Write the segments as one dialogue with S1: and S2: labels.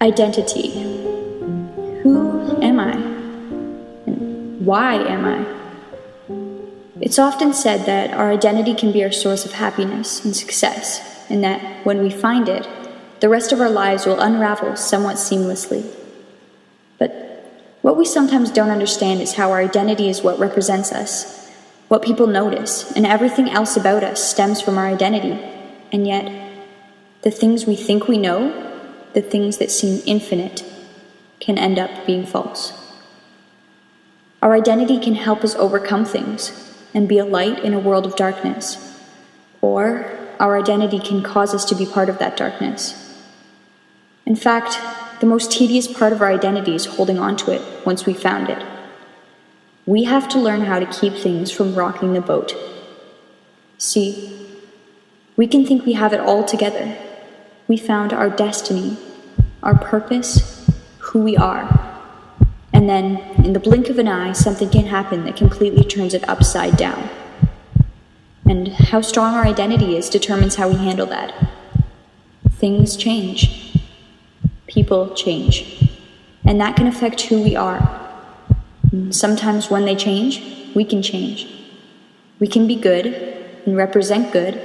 S1: Identity. Who am I? And why am I? It's often said that our identity can be our source of happiness and success, and that when we find it, the rest of our lives will unravel somewhat seamlessly. But what we sometimes don't understand is how our identity is what represents us, what people notice, and everything else about us stems from our identity. And yet, the things we think we know, the things that seem infinite, can end up being false. Our identity can help us overcome things and be a light in a world of darkness, or our identity can cause us to be part of that darkness. In fact, the most tedious part of our identity is holding on to it once we found it. We have to learn how to keep things from rocking the boat. See, we can think we have it all together. We found our destiny, our purpose, who we are. And then, in the blink of an eye, something can happen that completely turns it upside down. And how strong our identity is determines how we handle that. Things change. People change. And that can affect who we are. And sometimes when they change, we can change. We can be good and represent good,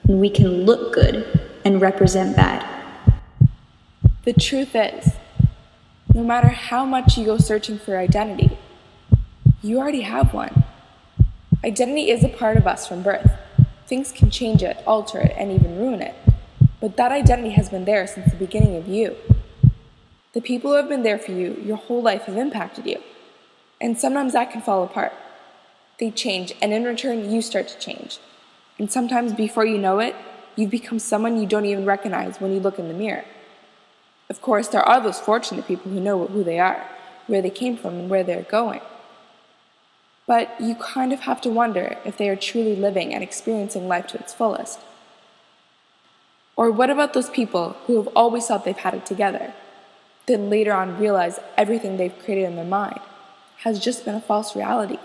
S1: and we can look good and represent bad.
S2: The truth is, no matter how much you go searching for identity, you already have one. Identity is a part of us from birth. Things can change it, alter it, and even ruin it. But that identity has been there since the beginning of you. The people who have been there for you your whole life have impacted you. And sometimes that can fall apart. They change, and in return, you start to change. And sometimes before you know it, you've become someone you don't even recognize when you look in the mirror. Of course, there are those fortunate people who know who they are, where they came from, and where they're going. But you kind of have to wonder if they are truly living and experiencing life to its fullest. Or what about those people who have always thought they've had it together, then later on realize everything they've created in their mind has just been a false reality?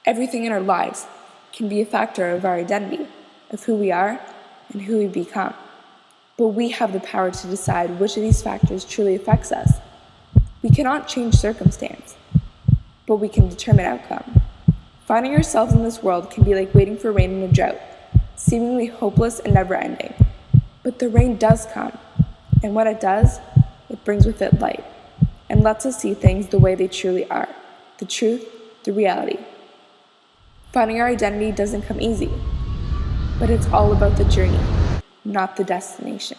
S2: Everything in our lives can be a factor of our identity, of who we are and who we become. But we have the power to decide which of these factors truly affects us. We cannot change circumstance, but we can determine outcome. Finding ourselves in this world can be like waiting for rain in a drought, seemingly hopeless and never-ending. But the rain does come, and when it does, it brings with it light, and lets us see things the way they truly are, the truth, the reality. Finding our identity doesn't come easy, but it's all about the journey, not the destination.